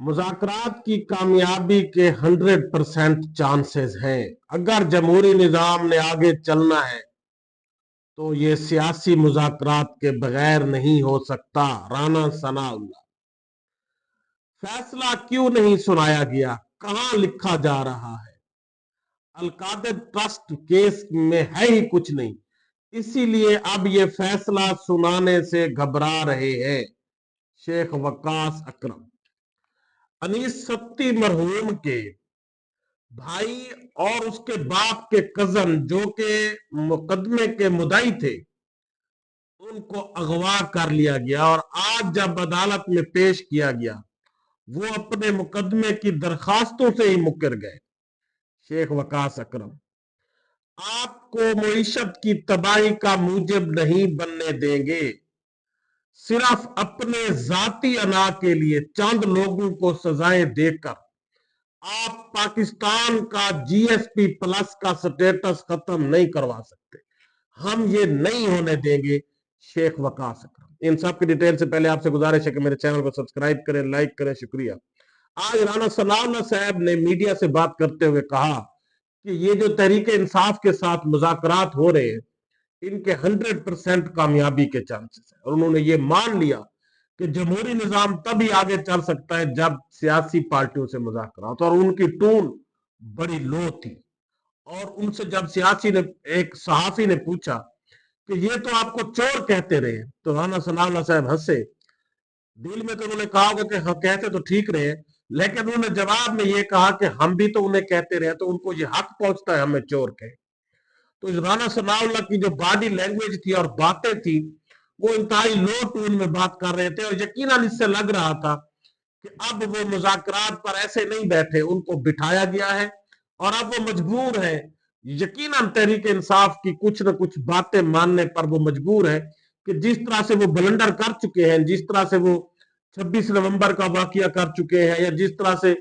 मुज़ाकरात की कामयाबी के 100% चांसेस हैं। अगर जमहूरी निजाम ने आगे चलना है तो ये सियासी मुज़ाकरात के बगैर नहीं हो सकता। राना सनाउल्लाह। फैसला क्यों नहीं सुनाया गया, कहां लिखा जा रहा है? अलकादर ट्रस्ट केस में है ही कुछ नहीं, इसीलिए अब ये फैसला सुनाने से घबरा रहे हैं शेख वकास अकरम। अनीस सत्ती मरहूम के भाई और उसके बाप के कजन जो के मुकदमे के मुद्दाई थे, उनको अगवा कर लिया गया और आज जब अदालत में पेश किया गया वो अपने मुकदमे की दरखास्तों से ही मुकर गए। शेख वकास अकरम, आपको मईशत की तबाही का मूजिब नहीं बनने देंगे। सिर्फ अपने जाती अना के लिए चंद लोगों को सजाएं देकर आप पाकिस्तान का जीएसपी प्लस का स्टेटस खत्म नहीं करवा सकते। हम ये नहीं होने देंगे। शेख वकास अकरम। इन सब की डिटेल से पहले आपसे गुजारिश है कि मेरे चैनल को सब्सक्राइब करें, लाइक करें। शुक्रिया। आज राना सनाउल्लाह साहब ने मीडिया से बात करते हुए कहा कि ये जो तहरीके इंसाफ के साथ मुज़ाकरात हो रहे हैं, इनके 100% कामयाबी के चांसेस है। और उन्होंने ये मान लिया कि जमहूरी निजाम तभी आगे चल सकता है जब सियासी पार्टियों से मुज़ाकरात। और उनकी टून बड़ी लो थी। और उनसे जब सियासी ने, एक सहाफी ने पूछा कि ये तो आपको चोर कहते रहे, तो राना सनाउल्लाह साहब हंसे। दिल में तो उन्होंने कहा होगा कि हाँ कहते तो ठीक रहे, लेकिन उन्होंने जवाब में ये कहा कि हम भी तो उन्हें कहते रहे, तो उनको ये हक पहुंचता है हमें चोर कहे। तो इस राना सनाउल्लाह की जो बॉडी लैंग्वेज थी और बातें थी, वो इंतहाई लो टून में बात कर रहे थे। और यकीनन इससे लग रहा था कि अब वो मुज़ाकरात पर ऐसे नहीं बैठे, उनको बिठाया गया है और अब वो मजबूर है। यकीनन तहरीक इंसाफ की कुछ न कुछ बातें मानने पर वो मजबूर है कि जिस तरह से वो ब्लंडर कर चुके हैं, जिस तरह से वो 26 नवंबर का वाकया कर चुके हैं, या जिस तरह से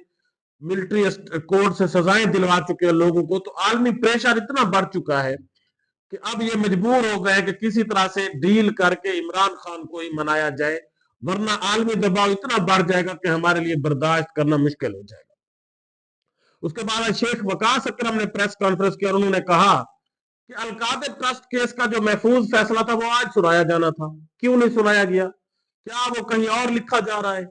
मिलिट्री कोर्ट से सजाएं दिलवा चुके हैं लोगों को, तो आलमी प्रेशर इतना बढ़ चुका है कि अब ये मजबूर हो गए कि किसी तरह से डील करके इमरान खान को ही मनाया जाए, वरना आलमी दबाव इतना बढ़ जाएगा कि हमारे लिए बर्दाश्त करना मुश्किल हो जाएगा। उसके बाद शेख वकास अकरम ने प्रेस कॉन्फ्रेंस की और उन्होंने कहा कि अलकादर ट्रस्ट केस का जो महफूज फैसला था वो आज सुनाया जाना था, क्यों नहीं सुनाया गया? क्या वो कहीं और लिखा जा रहा है?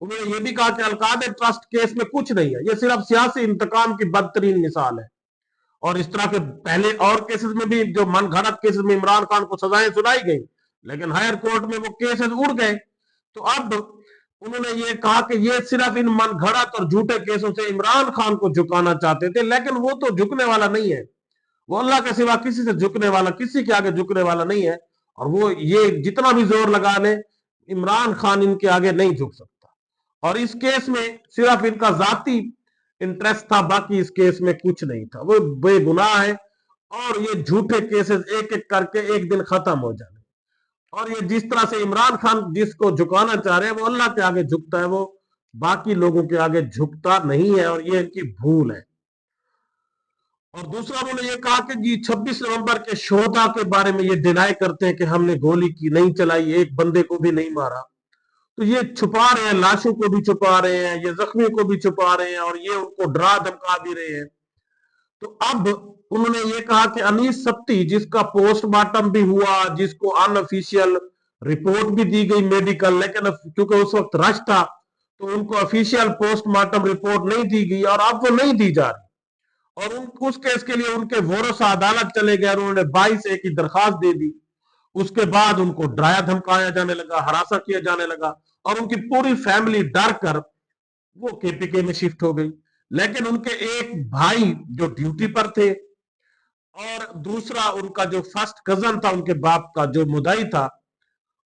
उन्होंने ये भी कहा कि अलकादर ट्रस्ट केस में कुछ नहीं है, ये सिर्फ सियासी इंतकाम की बदतरीन मिसाल है। और इस तरह के पहले और केसेस में भी, जो मन घड़त केसेस में इमरान खान को सजाएं सुनाई गई, लेकिन हायर कोर्ट में वो केसेस उड़ गए। तो अब उन्होंने ये कहा कि ये सिर्फ इन मन घड़त और झूठे केसों से इमरान खान को झुकाना चाहते थे, लेकिन वो तो झुकने वाला नहीं है। वो अल्लाह के सिवा किसी से झुकने वाला, किसी के आगे झुकने वाला नहीं है। और वो ये जितना भी जोर लगा ले, इमरान खान इनके आगे नहीं झुक सकता। और इस केस में सिर्फ इनका जाती इंटरेस्ट था, बाकी इस केस में कुछ नहीं था। वो बेगुनाह है और ये झूठे केसेस एक एक करके एक दिन खत्म हो जाने। और ये जिस तरह से इमरान खान जिसको झुकाना चाह रहे हैं, वो अल्लाह के आगे झुकता है, वो बाकी लोगों के आगे झुकता नहीं है, और ये इनकी भूल है। और दूसरा उन्होंने ये कहा कि जी 26 नवंबर के शोधा के बारे में ये डिनाई करते हैं कि हमने गोली की नहीं चलाई, एक बंदे को भी नहीं मारा। तो ये छुपा रहे हैं, लाशों को भी छुपा रहे हैं, ये जख्मियों को भी छुपा रहे हैं, और ये उनको डरा धमका भी रहे हैं। तो अब उन्होंने ये कहा कि अनीस सत्ती, जिसका पोस्टमार्टम भी हुआ, जिसको अनऑफिशियल रिपोर्ट भी दी गई मेडिकल, लेकिन क्योंकि उस वक्त रश था तो उनको ऑफिशियल पोस्टमार्टम रिपोर्ट नहीं दी गई, और अब वो नहीं दी जा रही। और उस केस के लिए उनके वोरसा अदालत चले गए और उन्होंने 22A की दरखास्त दे दी। उसके बाद उनको डराया धमकाया जाने लगा, हरासा किया जाने लगा, और उनकी पूरी फैमिली डर कर वो केपीके में शिफ्ट हो गई। लेकिन उनके एक भाई जो ड्यूटी पर थे, और दूसरा उनका जो फर्स्ट कजन था उनके बाप का, जो मुदाई था,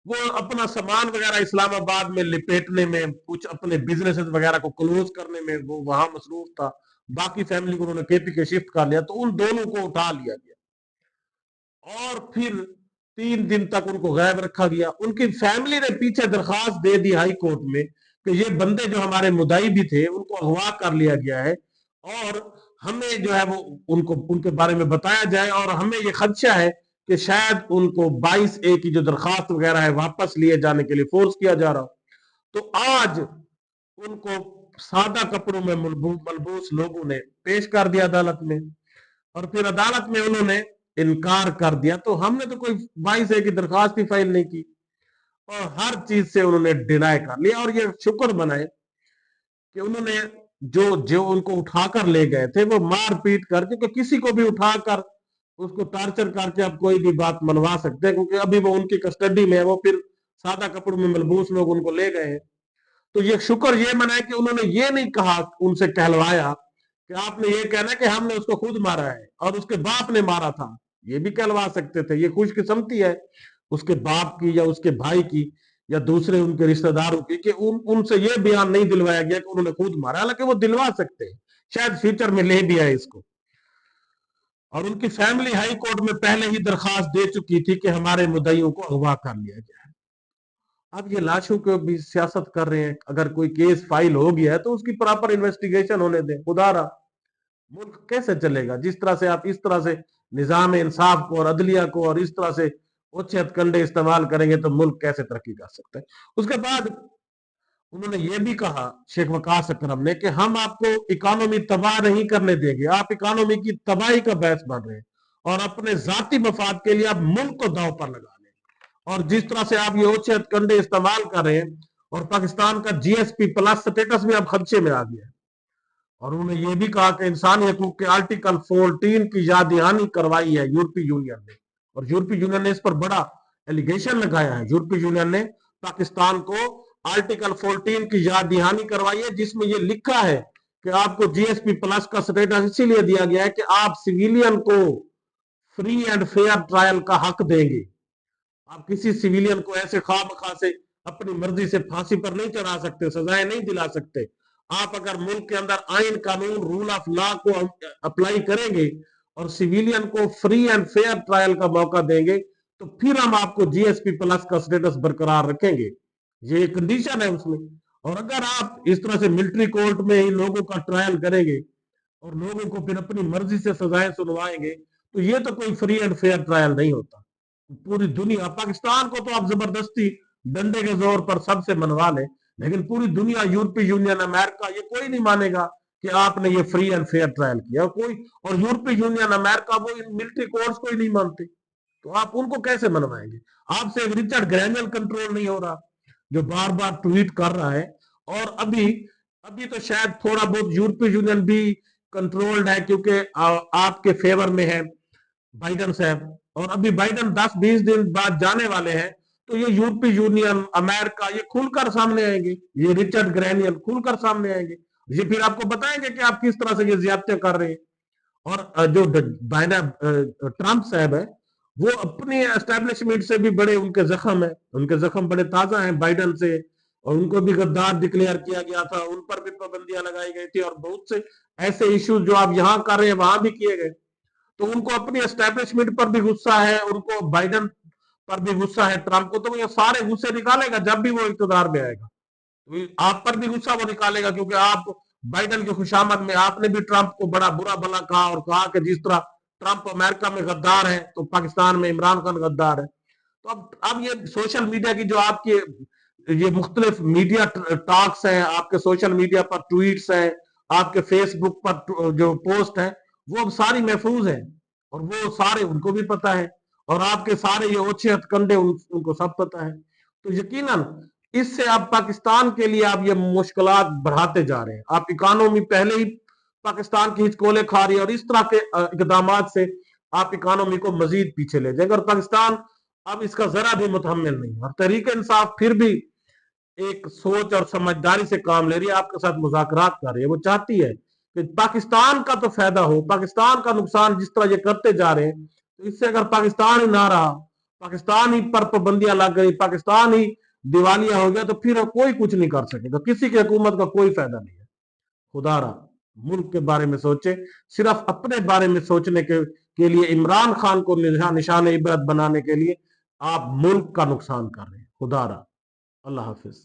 वो अपना सामान वगैरह इस्लामाबाद में लिपेटने में, कुछ अपने बिजनेस वगैरह को क्लोज करने में वो वहां मसरूफ था। बाकी फैमिली को उन्होंने केपीके शिफ्ट कर लिया, तो उन दोनों को उठा लिया गया और फिर 3 दिन तक उनको गायब रखा गया। उनकी फैमिली ने पीछे दरखास्त दे दी हाई कोर्ट में कि ये बंदे जो हमारे मुदाई भी थे उनको अगवा कर लिया गया है, और हमें जो है वो उनको उनके बारे में बताया जाए, और हमें ये खदशा है कि शायद उनको 22A की जो दरखास्त वगैरह है वापस लिए जाने के लिए फोर्स किया जा रहा हो। तो आज उनको सादा कपड़ों में मलबूस लोगों ने पेश कर दिया अदालत में, और फिर अदालत में उन्होंने इनकार कर दिया। तो हमने तो कोई 22A की दरखास्त ही फाइल नहीं की, और हर चीज से उन्होंने डिनाई कर लिया। और ये शुक्र बनाए कि उन्होंने जो जो उनको उठाकर ले गए थे वो मार पीट कर, क्योंकि किसी को भी उठाकर उसको टार्चर करके आप कोई भी बात मनवा सकते हैं, क्योंकि अभी वो उनकी कस्टडी में है, वो फिर सादा कपड़ों में मलबूस लोग उनको ले गए हैं। तो ये शुक्र ये मनाए कि उन्होंने ये नहीं कहा, उनसे कहलवाया कि आपने ये कहना कि हमने उसको खुद मारा है और उसके बाप ने मारा था। ये भी कहलवा सकते थे। ये खुशकिस्मती है उसके बाप की या उसके भाई की या दूसरे उनके रिश्तेदारों की कि उनसे ये बयान नहीं दिलवाया गया कि उन्होंने खुद मारा, हालांकि वो दिलवा सकते हैं, शायद फ्यूचर में ले भी आए इसको। और उनकी फैमिली हाई कोर्ट में पहले ही दरखास्त दे चुकी थी कि हमारे मुद्दइयों को अगवा कर लिया गया है। अब ये लाशों को भी सियासत कर रहे हैं। अगर कोई केस फाइल हो गया है तो उसकी प्रॉपर इन्वेस्टिगेशन होने दें। खुदारा मुल्क कैसे चलेगा जिस तरह से आप इस तरह से निजाम इंसाफ को और अदलिया को और इस तरह से उच्च हथकंडे इस्तेमाल करेंगे तो मुल्क कैसे तरक्की कर सकता है। उसके बाद उन्होंने ये भी कहा, शेख वकास अकरम ने, कि हम आपको इकोनॉमी तबाह नहीं करने देंगे। आप इकोनॉमी की तबाही का बहस बन रहे हैं और अपने जाती मफाद के लिए आप मुल्क को दांव पर लगा लें। और जिस तरह से आप ये उच्च हथकंडे इस्तेमाल कर रहे हैं और पाकिस्तान का GSP प्लस स्टेटस भी अब खदशे में आ गया है। और उन्होंने ये भी कहा कि इंसानी हकूक के आर्टिकल 14 की याद दहानी करवाई है यूरोपीय यूनियन ने, और यूरोपीय यूनियन ने इस पर बड़ा एलिगेशन लगाया है। यूरोपीय यूनियन ने पाकिस्तान को आर्टिकल 14 की याद दहानी करवाई है, जिसमें यह लिखा है कि आपको GSP प्लस का स्टेटस इसीलिए दिया गया है कि आप सिविलियन को फ्री एंड फेयर ट्रायल का हक देंगे। आप किसी सिविलियन को ऐसे खामखा से अपनी मर्जी से फांसी पर नहीं चढ़ा सकते, सजाएं नहीं दिला सकते। आप अगर मुल्क के अंदर आइन कानून रूल ऑफ लॉ को अप्लाई करेंगे और सिविलियन को फ्री एंड फेयर ट्रायल का मौका देंगे तो फिर हम आपको GSP प्लस का स्टेटस बरकरार रखेंगे। ये कंडीशन है उसमें। और अगर आप इस तरह से मिलिट्री कोर्ट में ही लोगों का ट्रायल करेंगे और लोगों को फिर अपनी मर्जी से सजाएं सुनवाएंगे तो ये तो कोई फ्री एंड फेयर ट्रायल नहीं होता। पूरी दुनिया, पाकिस्तान को तो आप जबरदस्ती डंडे के जोर पर सबसे मनवा ले, लेकिन पूरी दुनिया, यूरोपीय यूनियन, अमेरिका, ये कोई नहीं मानेगा कि आपने ये फ्री एंड फेयर ट्रायल किया। कोई, और यूरोपीय यूनियन, अमेरिका, वो इन मिलिट्री कोर्ट्स को ही नहीं मानते, तो आप उनको कैसे मनवाएंगे। आपसे एक रिचर्ड ग्रैनुअल कंट्रोल नहीं हो रहा जो बार बार ट्वीट कर रहा है। और अभी अभी तो शायद थोड़ा बहुत यूरोपीय यूनियन भी कंट्रोल्ड है क्योंकि आपके फेवर में है बाइडन साहब, और अभी बाइडन 10-20 दिन बाद जाने वाले हैं। तो ये यूरोपीय यूनियन, अमेरिका, ये खुलकर सामने आएंगे, ये रिचर्ड ग्रैनियल खुलकर सामने आएंगे, ये फिर आपको बताएंगे कि आप किस तरह से ये ज्यादतियां कर रहे हैं। और जो बाइडन ट्रंप साहब है वो अपनी एस्टेब्लिशमेंट से भी बड़े, उनके जख्म है, उनके जख्म बड़े ताजा हैं बाइडन से, और उनको भी गद्दार डिक्लेयर किया गया था, उन पर भी पाबंदियां लगाई गई थी, और बहुत से ऐसे इश्यूज जो आप यहां कर रहे हैं वहां भी किए गए। तो उनको अपनी एस्टेब्लिशमेंट पर भी गुस्सा है, उनको बाइडन पर भी गुस्सा है, ट्रंप को। तो ये सारे गुस्से निकालेगा जब भी वो इक़्तिदार में आएगा। तो आप पर भी गुस्सा वो निकालेगा क्योंकि आप बाइडन की खुशामद में आपने भी ट्रंप को बड़ा बुरा भला कहा और कहा कि जिस तरह ट्रंप अमेरिका में गद्दार है तो पाकिस्तान में इमरान खान गद्दार है। तो अब ये सोशल मीडिया की जो आपके ये मुख्तलिफ मीडिया टॉक्स हैं, आपके सोशल मीडिया पर ट्वीट्स हैं, आपके फेसबुक पर जो पोस्ट है, वो अब सारी महफूज है और वो सारे उनको भी पता है, और आपके सारे ये ओछे हथकंडे उनको सब पता है। तो यकीनन इससे आप पाकिस्तान के लिए आप ये मुश्किलात बढ़ाते जा रहे हैं। आप इकोनॉमी पहले ही पाकिस्तान की हिचकोले खा रही है और इस तरह के इकदाम से आप इकोनॉमी को मजीद पीछे ले जाएंगे। और पाकिस्तान अब इसका जरा भी मुतहम्मिल नहीं, और तहरीक इंसाफ फिर भी एक सोच और समझदारी से काम ले रही है, आपके साथ मुज़ाकरात कर रही है। वो चाहती है कि पाकिस्तान का तो फायदा हो, पाकिस्तान का नुकसान जिस तरह ये करते जा रहे हैं, तो इससे अगर पाकिस्तान ही ना रहा, पाकिस्तान ही पर पाबंदियां लग गई, पाकिस्तान ही दिवालिया हो गया, तो फिर कोई कुछ नहीं कर सकेगा, किसी की हुकूमत का कोई फायदा नहीं है। खुदारा मुल्क के बारे में सोचे, सिर्फ अपने बारे में सोचने के लिए इमरान खान को निशान इबरत बनाने के लिए आप मुल्क का नुकसान कर रहे हैं। खुदारा। अल्लाह हाफिज।